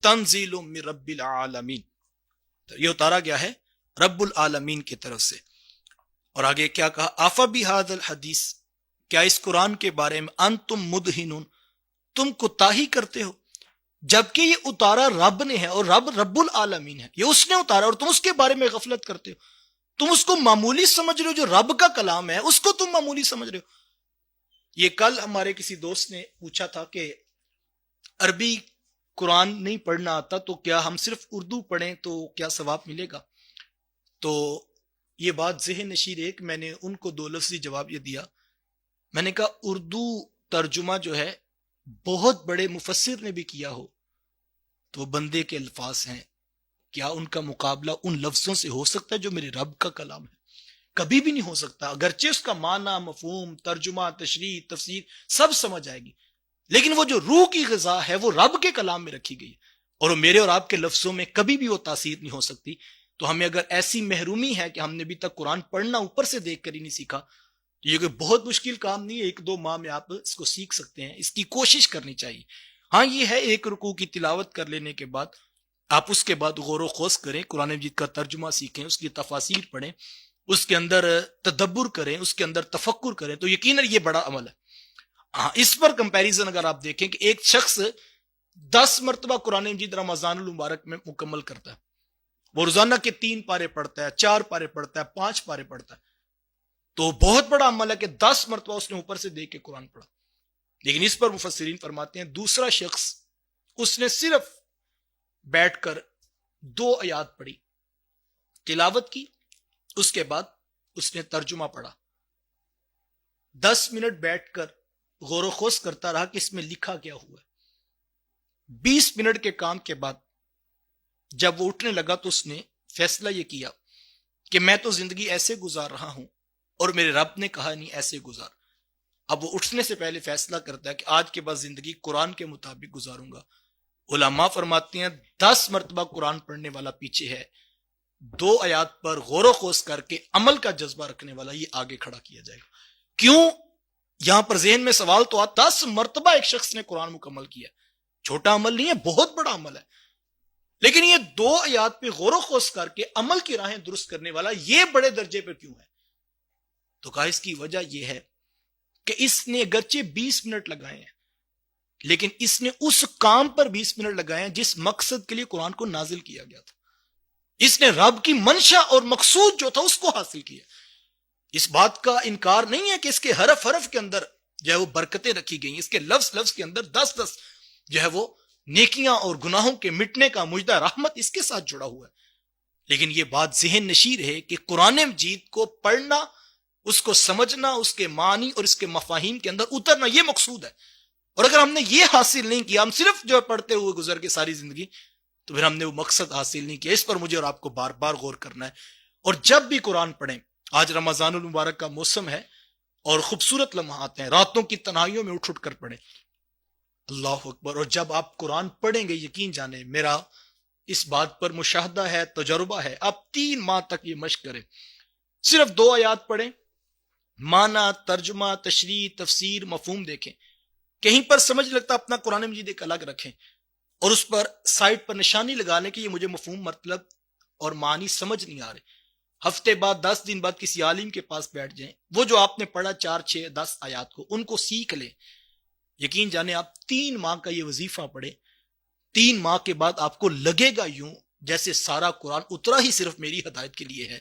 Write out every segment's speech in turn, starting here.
تنزیل من رب العالمین، یہ اتارا گیا ہے رب العالمین کی طرف سے۔ اور آگے کیا کہا، آفا بہذا الحدیث، کیا اس قرآن کے بارے میں انتم مدہنون، تم کوتاہی کرتے ہو، جبکہ یہ اتارا رب نے ہے اور رب رب العالمین ہے، یہ اس نے اتارا اور تم اس کے بارے میں غفلت کرتے ہو، تم اس کو معمولی سمجھ رہے ہو، جو رب کا کلام ہے اس کو تم معمولی سمجھ رہے ہو۔ یہ کل ہمارے کسی دوست نے پوچھا تھا کہ عربی قرآن نہیں پڑھنا آتا تو کیا ہم صرف اردو پڑھیں تو کیا ثواب ملے گا؟ تو یہ بات ذہن نشیر ایک میں نے ان کو 2 لفظی جواب یہ دیا، میں نے کہا اردو ترجمہ جو ہے بہت بڑے مفسر نے بھی کیا ہو تو وہ بندے کے الفاظ ہیں، کیا ان کا مقابلہ ان لفظوں سے ہو سکتا ہے جو میرے رب کا کلام ہے؟ کبھی بھی نہیں ہو سکتا، اگرچہ اس کا معنی، مفہوم، ترجمہ، تشریح، تفسیر سب سمجھ آئے گی، لیکن وہ جو روح کی غذا ہے وہ رب کے کلام میں رکھی گئی ہے، اور وہ میرے اور آپ کے لفظوں میں کبھی بھی وہ تاثیر نہیں ہو سکتی۔ تو ہمیں اگر ایسی محرومی ہے کہ ہم نے ابھی تک قرآن پڑھنا اوپر سے دیکھ کر ہی نہیں سیکھا، تو یہ کوئی بہت مشکل کام نہیں ہے، 1-2 ماہ میں آپ اس کو سیکھ سکتے ہیں، اس کی کوشش کرنی چاہیے۔ ہاں یہ ہے ایک رکوع کی تلاوت کر لینے کے بعد آپ اس کے بعد غور و خوض کریں، قرآن مجید کا ترجمہ سیکھیں، اس کی تفاسیر پڑھیں، اس کے اندر تدبر کریں، اس کے اندر تفکر کریں، تو یقیناً یہ بڑا عمل ہے۔ ہاں اس پر کمپیریزن اگر آپ دیکھیں کہ ایک شخص 10 مرتبہ قرآن مجید رمضان المبارک میں مکمل کرتا ہے، وہ روزانہ کے 3 پارے پڑھتا ہے، 4 پارے پڑھتا ہے، 5 پارے پڑھتا ہے، تو بہت بڑا عمل ہے کہ 10 مرتبہ اس نے اوپر سے دیکھ کے قرآن پڑھا۔ لیکن اس پر مفسرین فرماتے ہیں دوسرا شخص اس نے صرف بیٹھ کر 2 آیات پڑھی، تلاوت کی، اس کے بعد اس نے ترجمہ پڑھا، 10 منٹ بیٹھ کر غور و خوض کرتا رہا کہ اس میں لکھا کیا ہوا ہے۔ 20 منٹ کے کام کے بعد جب وہ اٹھنے لگا تو اس نے فیصلہ یہ کیا کہ میں تو زندگی ایسے گزار رہا ہوں اور میرے رب نے کہا نہیں ایسے گزار۔ اب وہ اٹھنے سے پہلے فیصلہ کرتا ہے کہ آج کے بعد زندگی قرآن کے مطابق گزاروں گا۔ علماء فرماتے ہیں 10 مرتبہ قرآن پڑھنے والا پیچھے ہے، 2 آیات پر غور و خوض کر کے عمل کا جذبہ رکھنے والا یہ آگے کھڑا کیا جائے گا۔ کیوں؟ یہاں پر ذہن میں سوال تو 10 مرتبہ ایک شخص نے قرآن مکمل کیا، چھوٹا عمل نہیں ہے، بہت بڑا عمل ہے، لیکن یہ 2 آیات پہ غور و خوض کر کے عمل کی راہیں درست کرنے والا یہ بڑے درجے پہ کیوں ہے؟ تو کہا اس کی وجہ یہ ہے کہ اس نے اگرچہ 20 منٹ لگائے ہیں، لیکن اس نے اس کام پر 20 منٹ لگائے ہیں جس مقصد کے لیے قرآن کو نازل کیا گیا تھا۔ اس نے رب کی منشا اور مقصود جو تھا اس کو حاصل کیا۔ اس بات کا انکار نہیں ہے کہ اس کے حرف حرف کے اندر جو ہے وہ برکتیں رکھی گئی، اس کے لفظ لفظ کے اندر 10 جو ہے وہ نیکیاں اور گناہوں کے مٹنے کا مجدہ رحمت اس کے ساتھ جڑا ہوا ہے۔ لیکن یہ بات ذہن نشیر ہے کہ قرآن مجید کو پڑھنا، اس کو سمجھنا، اس کے معنی اور اس کے مفاہیم کے اندر اترنا یہ مقصود ہے، اور اگر ہم نے یہ حاصل نہیں کیا، ہم صرف جو پڑھتے ہوئے گزر کے ساری زندگی، تو پھر ہم نے وہ مقصد حاصل نہیں کیا۔ اس پر مجھے اور آپ کو بار بار غور کرنا ہے، اور جب بھی قرآن پڑھیں، آج رمضان المبارک کا موسم ہے اور خوبصورت لمحات ہیں، راتوں کی تنہائیوں میں اٹھ کر پڑھیں، اللہ اکبر۔ اور جب آپ قرآن پڑھیں گے یقین جانیں، میرا اس بات پر مشاہدہ ہے، تجربہ ہے، آپ 3 ماہ تک یہ مشق کریں، صرف 2 آیات پڑھیں، معنی، ترجمہ، تشریح، تفسیر، مفہوم دیکھیں، کہیں پر سمجھ لگتا اپنا قرآن مجید ایک الگ رکھیں اور اس پر سائٹ پر نشانی لگا لیں کہ یہ مجھے مفہوم، مطلب اور معنی سمجھ نہیں آ رہے۔ ہفتے بعد، 10 دن بعد کسی عالم کے پاس بیٹھ جائیں، وہ جو آپ نے پڑھا 4، 6، 10 آیات کو، ان کو سیکھ لیں، یقین جانیں آپ 3 ماہ کا یہ وظیفہ پڑھیں، 3 ماہ کے بعد آپ کو لگے گا یوں جیسے سارا قرآن اترا ہی صرف میری ہدایت کے لیے ہے۔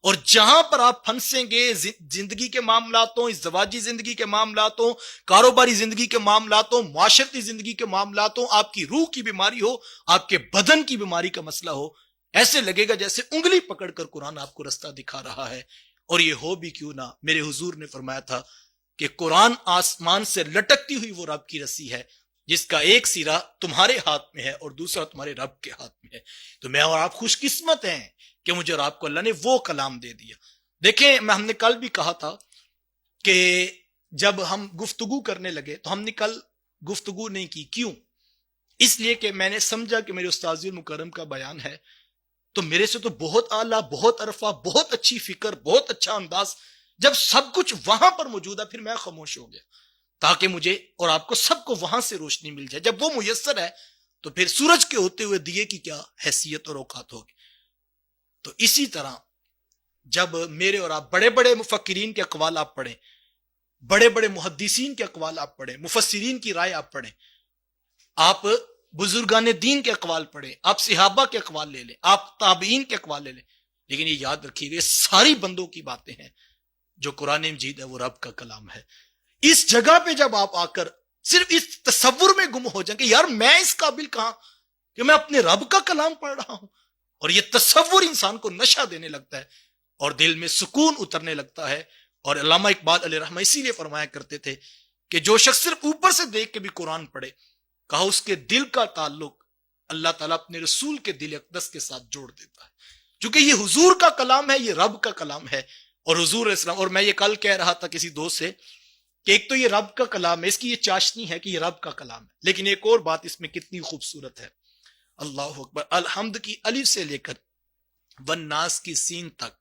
اور جہاں پر آپ پھنسیں گے زندگی کے معاملاتوں، ازدواجی زندگی کے معاملاتوں، کاروباری زندگی کے معاملاتوں، معاشرتی زندگی کے معاملاتوں، آپ کی روح کی بیماری ہو، آپ کے بدن کی بیماری کا مسئلہ ہو، ایسے لگے گا جیسے انگلی پکڑ کر قرآن آپ کو رستہ دکھا رہا ہے۔ اور یہ ہو بھی کیوں نہ، میرے حضور نے فرمایا تھا کہ قرآن آسمان سے لٹکتی ہوئی وہ رب کی رسی ہے جس کا ایک سرا تمہارے ہاتھ میں ہے اور دوسرا تمہارے رب کے ہاتھ میں ہے۔ تو میں اور آپ خوش قسمت ہیں کہ مجھے اور آپ کو اللہ نے وہ کلام دے دیا۔ دیکھیں، ہم نے کل بھی کہا تھا کہ جب ہم گفتگو کرنے لگے تو ہم نے کل گفتگو نہیں کی، کیوں؟ اس لیے کہ میں نے سمجھا کہ میرے استاذ المکرم کا بیان ہے تو میرے سے تو بہت اعلیٰ، بہت عرفہ، بہت اچھی فکر، بہت اچھا انداز، جب سب کچھ وہاں پر موجود ہے پھر میں خاموش ہو گیا، تاکہ مجھے اور آپ کو سب کو وہاں سے روشنی مل جائے۔ جب وہ میسر ہے تو پھر سورج کے ہوتے ہوئے دیے کی کیا حیثیت اور اوقات ہوگی. تو اسی طرح جب میرے اور آپ بڑے بڑے مفکرین کے اقوال آپ پڑھیں، بڑے بڑے محدثین کے اقوال آپ پڑھیں، مفسرین کی رائے آپ پڑھیں، آپ بزرگان دین کے اقوال پڑھیں، آپ صحابہ کے اقوال لے لیں، آپ تابعین کے اقوال لے لیں، لیکن یہ یاد رکھیے یہ ساری بندوں کی باتیں ہیں. جو قرآن مجید ہے وہ رب کا کلام ہے. اس جگہ پہ جب آپ آ کر صرف اس تصور میں گم ہو جائیں کہ یار میں اس قابل کہاں کہ میں اپنے رب کا کلام پڑھ رہا ہوں، اور یہ تصور انسان کو نشہ دینے لگتا ہے اور دل میں سکون اترنے لگتا ہے. اور علامہ اقبال علیہ رحمہ اسی لیے فرمایا کرتے تھے کہ جو شخص صرف اوپر سے دیکھ کے بھی قرآن پڑھے، کہا اس کے دل کا تعلق اللہ تعالیٰ اپنے رسول کے دل اقدس کے ساتھ جوڑ دیتا ہے، چونکہ یہ حضور کا کلام ہے، یہ رب کا کلام ہے. اور حضور علیہ السلام، اور میں یہ کل کہہ رہا تھا کسی دوست سے کہ ایک تو یہ رب کا کلام ہے، اس کی یہ چاشنی ہے کہ یہ رب کا کلام ہے، لیکن ایک اور بات اس میں کتنی خوبصورت ہے. اللہ اکبر. الحمد کی الف سے لے کر والناس کی سین تک،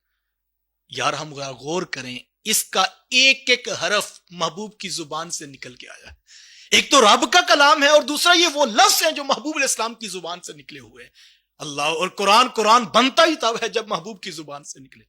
یار ہم غور کریں، اس کا ایک ایک حرف محبوب کی زبان سے نکل کے آیا ہے. ایک تو رب کا کلام ہے، اور دوسرا یہ وہ لفظ ہیں جو محبوب علیہ السلام کی زبان سے نکلے ہوئے ہیں. اللہ. اور قرآن بنتا ہی تب ہے جب محبوب کی زبان سے نکلے.